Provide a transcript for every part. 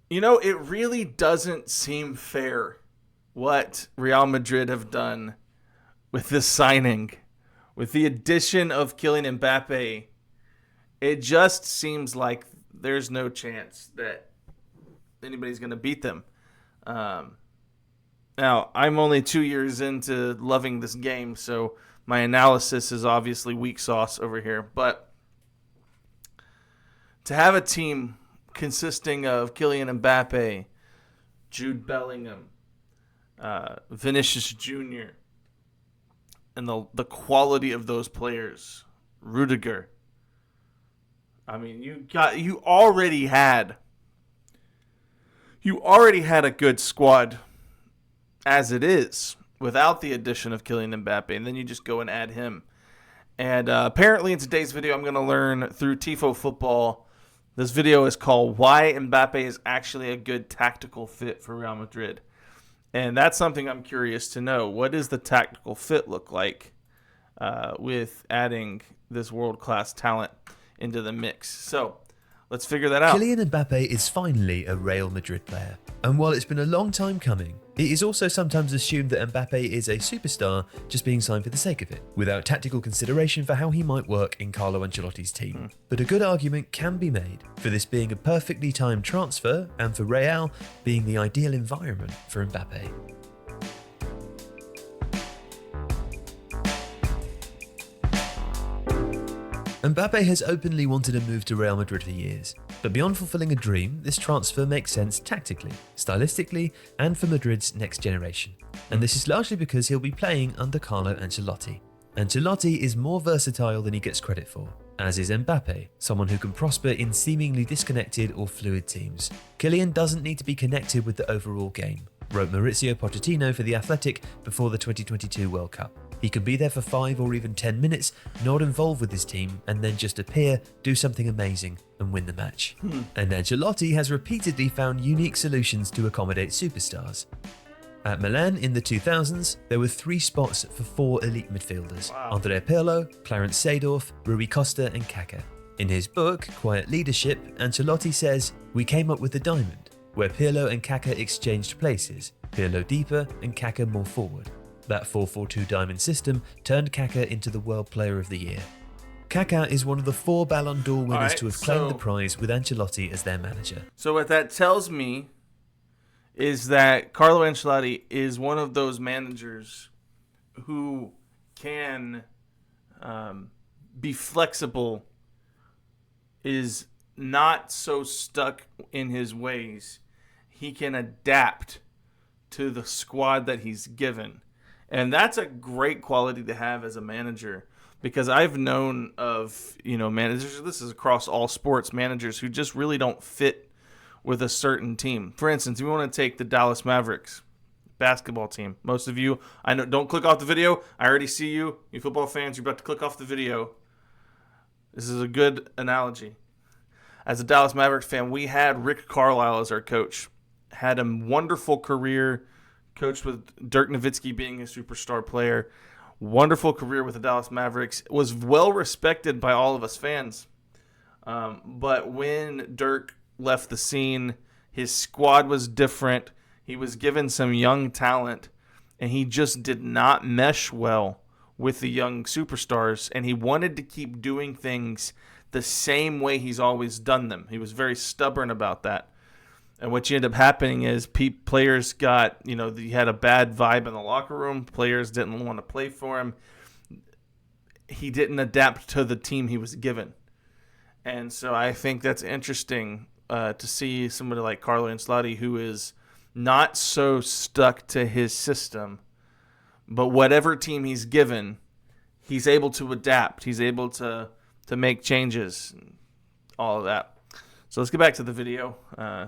It really doesn't seem fair what Real Madrid have done with this signing. With the addition of Kylian Mbappe, it just seems like there's no chance that anybody's going to beat them. Um, Now, I'm only 2 years into loving this game, so my analysis is obviously weak sauce over here. But to have a team consisting of Kylian Mbappe, Jude Bellingham, Vinicius Jr., and the quality of those players, Rudiger. I mean, you already had a good squad as it is without the addition of Kylian Mbappe, and then you just go and add him. And apparently in today's video, I'm going to learn through Tifo Football. This video is called Why Mbappe is Actually a Good Tactical Fit for Real Madrid. And that's something I'm curious to know. What does the tactical fit look like with adding this world-class talent into the mix? So let's figure that out. Kylian Mbappe is finally a Real Madrid player. And while it's been a long time coming, it is also sometimes assumed that Mbappe is a superstar just being signed for the sake of it, without tactical consideration for how he might work in Carlo Ancelotti's team. But a good argument can be made for this being a perfectly timed transfer and for Real being the ideal environment for Mbappe. Mbappe has openly wanted a move to Real Madrid for years, but beyond fulfilling a dream, this transfer makes sense tactically, stylistically, and for Madrid's next generation. And this is largely because he'll be playing under Carlo Ancelotti. Ancelotti is more versatile than he gets credit for, as is Mbappe, someone who can prosper in seemingly disconnected or fluid teams. Kylian doesn't need to be connected with the overall game, wrote Mauricio Pochettino for The Athletic before the 2022 World Cup. He can be there for 5 or even 10 minutes, not involved with his team, and then just appear, do something amazing, and win the match. And Ancelotti has repeatedly found unique solutions to accommodate superstars. At Milan in the 2000s, there were 3 spots for 4 elite midfielders: Andrea Pirlo, Clarence Seedorf, Rui Costa, and Kaká. In his book, Quiet Leadership, Ancelotti says, "We came up with the diamond, where Pirlo and Kaká exchanged places, Pirlo deeper and Kaká more forward. That 4-4-2 diamond system turned Kaká into the World Player of the Year." Kaká is one of the 4 Ballon d'Or winners to have claimed the prize with Ancelotti as their manager. So what that tells me is that Carlo Ancelotti is one of those managers who can be flexible, is not so stuck in his ways. He can adapt to the squad that he's given. And that's a great quality to have as a manager, because I've known of, managers, this is across all sports, managers who just really don't fit with a certain team. For instance, if you want to take the Dallas Mavericks basketball team, most of you, I know, don't click off the video. I already see you football fans, you're about to click off the video. This is a good analogy. As a Dallas Mavericks fan, we had Rick Carlisle as our coach. Had a wonderful career, coached with Dirk Nowitzki being a superstar player. Wonderful career with the Dallas Mavericks. Was well respected by all of us fans. But when Dirk left the scene, his squad was different. He was given some young talent, and he just did not mesh well with the young superstars. And he wanted to keep doing things the same way he's always done them. He was very stubborn about that. And what ended up happening is players got, he had a bad vibe in the locker room. Players didn't want to play for him. He didn't adapt to the team he was given. And so I think that's interesting to see somebody like Carlo Ancelotti, who is not so stuck to his system, but whatever team he's given, he's able to adapt. He's able to make changes, all of that. So let's get back to the video,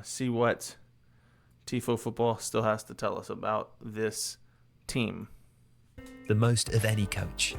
see what Tifo Football still has to tell us about this team. The most of any coach.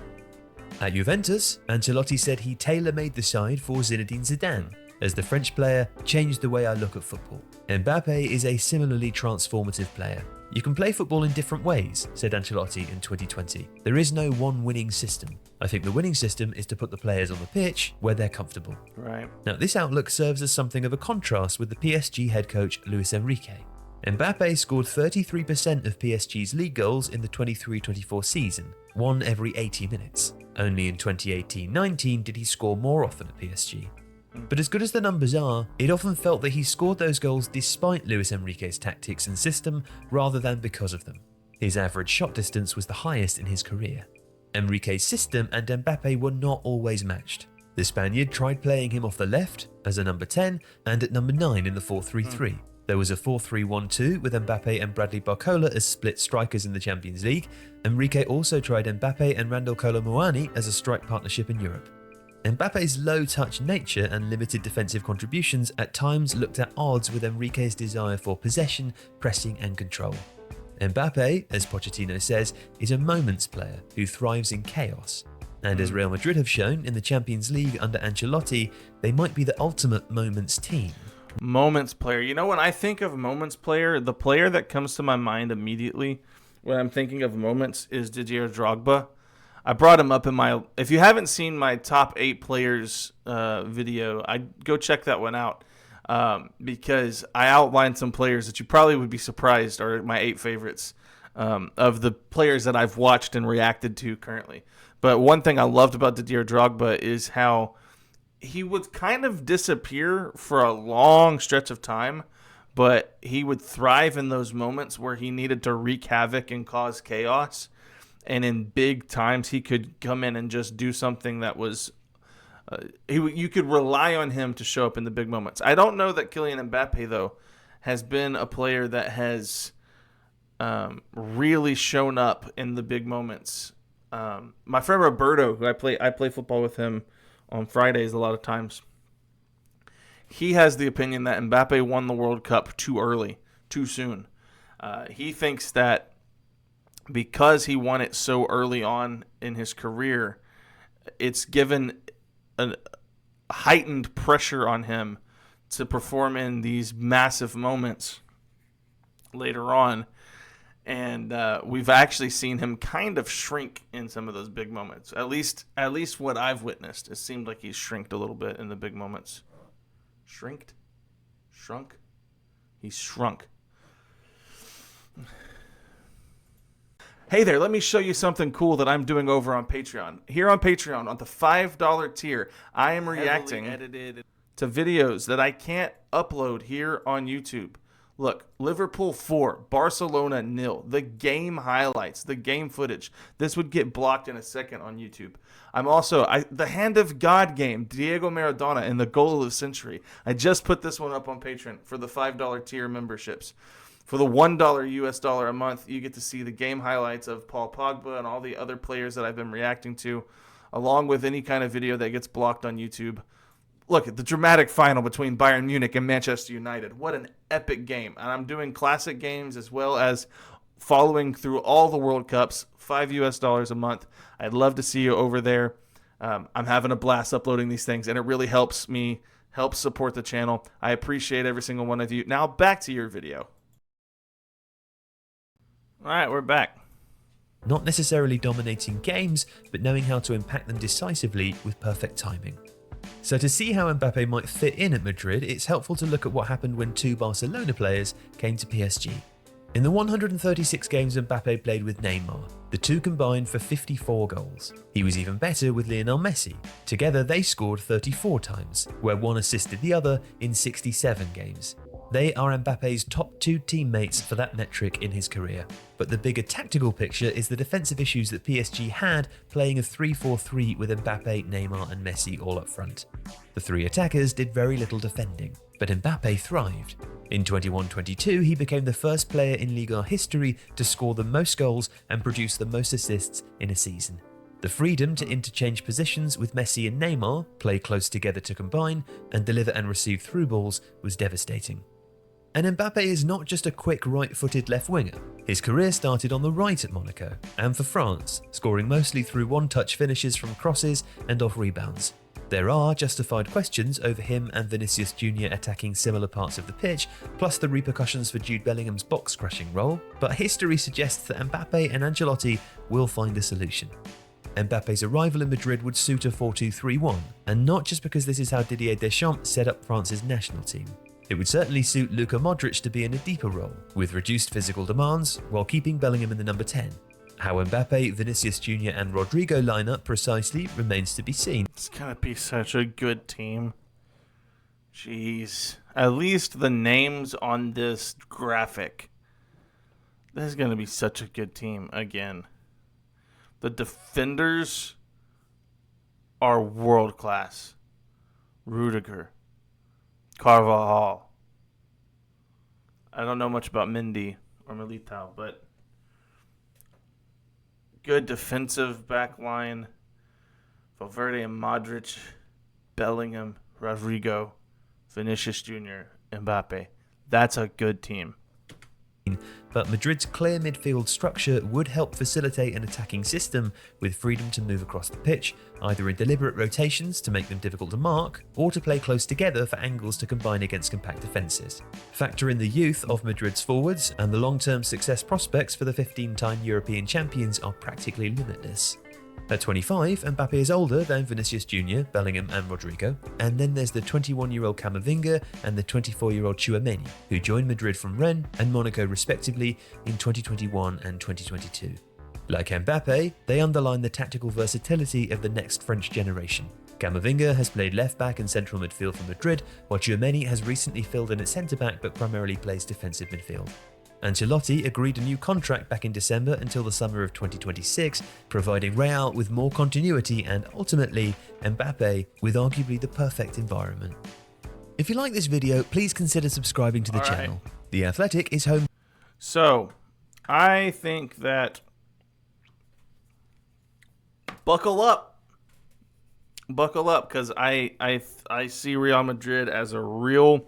At Juventus, Ancelotti said he tailor-made the side for Zinedine Zidane, as the French player changed the way I look at football. Mbappe is a similarly transformative player. "You can play football in different ways," said Ancelotti in 2020. "There is no one winning system. I think the winning system is to put the players on the pitch where they're comfortable." Right. Now, this outlook serves as something of a contrast with the PSG head coach Luis Enrique. Mbappe scored 33% of PSG's league goals in the 23-24 season, one every 80 minutes. Only in 2018-19 did he score more often at PSG. But as good as the numbers are, it often felt that he scored those goals despite Luis Enrique's tactics and system rather than because of them. His average shot distance was the highest in his career. Enrique's system and Mbappe were not always matched. The Spaniard tried playing him off the left as a number 10 and at number 9 in the 4-3-3. There was a 4-3-1-2 with Mbappe and Bradley Barcola as split strikers in the Champions League. Enrique also tried Mbappe and Randal Kolo Muani as a strike partnership in Europe. Mbappe's low-touch nature and limited defensive contributions at times looked at odds with Enrique's desire for possession, pressing and control. Mbappe, as Pochettino says, is a moments player who thrives in chaos. And as Real Madrid have shown in the Champions League under Ancelotti, they might be the ultimate moments team. Moments player. You know, when I think of moments player, the player that comes to my mind immediately when I'm thinking of moments is Didier Drogba. I brought him up in my... If you haven't seen my top 8 players video, go check that one out because I outlined some players that you probably would be surprised are my 8 favorites of the players that I've watched and reacted to currently. But one thing I loved about Didier Drogba is how he would kind of disappear for a long stretch of time, but he would thrive in those moments where he needed to wreak havoc and cause chaos. And in big times, he could come in and just do something that was... you could rely on him to show up in the big moments. I don't know that Kylian Mbappe, though, has been a player that has really shown up in the big moments. My friend Roberto, who I play football with him on Fridays a lot of times, he has the opinion that Mbappe won the World Cup too early, too soon. He thinks that because he won it so early on in his career, it's given a heightened pressure on him to perform in these massive moments later on. And we've actually seen him kind of shrink in some of those big moments. At least what I've witnessed, it seemed like he's shrinked a little bit in the big moments. Shrinked? Shrunk? He's shrunk. Hey there, let me show you something cool that I'm doing over on Patreon. Here on Patreon, on the $5 tier, I am reacting to videos that I can't upload here on YouTube. Look, Liverpool 4, Barcelona 0, the game highlights, the game footage. This would get blocked in a second on YouTube. I'm also, the Hand of God game, Diego Maradona and the goal of the century. I just put this one up on Patreon for the $5 tier memberships. For the $1 US dollar a month, you get to see the game highlights of Paul Pogba and all the other players that I've been reacting to, along with any kind of video that gets blocked on YouTube. Look at the dramatic final between Bayern Munich and Manchester United. What an epic game. And I'm doing classic games as well as following through all the World Cups, $5 US a month. I'd love to see you over there. I'm having a blast uploading these things, and it really helps me help support the channel. I appreciate every single one of you. Now back to your video. All right, we're back. Not necessarily dominating games, but knowing how to impact them decisively with perfect timing. So to see how Mbappe might fit in at Madrid, it's helpful to look at what happened when 2 Barcelona players came to PSG. In the 136 games Mbappe played with Neymar, the two combined for 54 goals. He was even better with Lionel Messi. Together they scored 34 times, where one assisted the other in 67 games. They are Mbappe's top 2 teammates for that metric in his career. But the bigger tactical picture is the defensive issues that PSG had playing a 3-4-3 with Mbappe, Neymar and Messi all up front. The 3 attackers did very little defending, but Mbappe thrived. In 21-22, he became the first player in Liga history to score the most goals and produce the most assists in a season. The freedom to interchange positions with Messi and Neymar, play close together to combine, and deliver and receive through balls was devastating. And Mbappe is not just a quick right-footed left winger. His career started on the right at Monaco and for France, scoring mostly through one-touch finishes from crosses and off rebounds. There are justified questions over him and Vinicius Jr. attacking similar parts of the pitch, plus the repercussions for Jude Bellingham's box-crushing role, but history suggests that Mbappe and Ancelotti will find a solution. Mbappe's arrival in Madrid would suit a 4-2-3-1, and not just because this is how Didier Deschamps set up France's national team. It would certainly suit Luka Modric to be in a deeper role, with reduced physical demands, while keeping Bellingham in the number 10. How Mbappe, Vinicius Jr. and Rodrigo line up precisely remains to be seen. It's gonna be such a good team. Jeez. At least the names on this graphic. This is gonna be such a good team again. The defenders are world class. Rudiger, Carvajal. I don't know much about Mendy or Militao, but good defensive back line. Valverde and Modric, Bellingham, Rodrigo, Vinicius Jr., Mbappe. That's a good team. But Madrid's clear midfield structure would help facilitate an attacking system with freedom to move across the pitch, either in deliberate rotations to make them difficult to mark, or to play close together for angles to combine against compact defences. Factor in the youth of Madrid's forwards, and the long-term success prospects for the 15-time European champions are practically limitless. At 25, Mbappe is older than Vinicius Jr., Bellingham and Rodrigo, and then there's the 21-year-old Camavinga and the 24-year-old Tchouaméni, who joined Madrid from Rennes and Monaco respectively in 2021 and 2022. Like Mbappe, they underline the tactical versatility of the next French generation. Camavinga has played left-back and central midfield for Madrid, while Tchouaméni has recently filled in at centre-back but primarily plays defensive midfield. Ancelotti agreed a new contract back in December until the summer of 2026, providing Real with more continuity and ultimately Mbappe with arguably the perfect environment. If you like this video, please consider subscribing to the channel. The Athletic is home. So, I think that buckle up, because I see Real Madrid as a real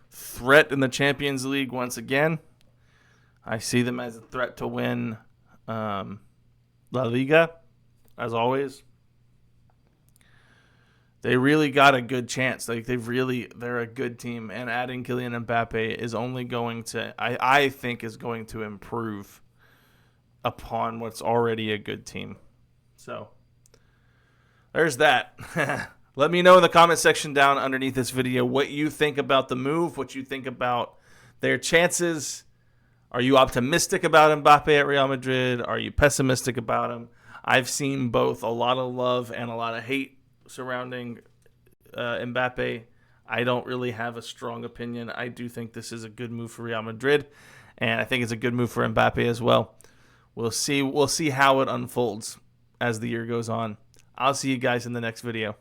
threat in the Champions League once again. I see them as a threat to win La Liga, as always. They really got a good chance. They're a good team, and adding Kylian Mbappe is only going to, I think, is going to improve upon what's already a good team. So, there's that. Let me know in the comment section down underneath this video what you think about the move, what you think about their chances. Are you optimistic about Mbappe at Real Madrid? Are you pessimistic about him? I've seen both a lot of love and a lot of hate surrounding Mbappe. I don't really have a strong opinion. I do think this is a good move for Real Madrid, and I think it's a good move for Mbappe as well. We'll see how it unfolds as the year goes on. I'll see you guys in the next video.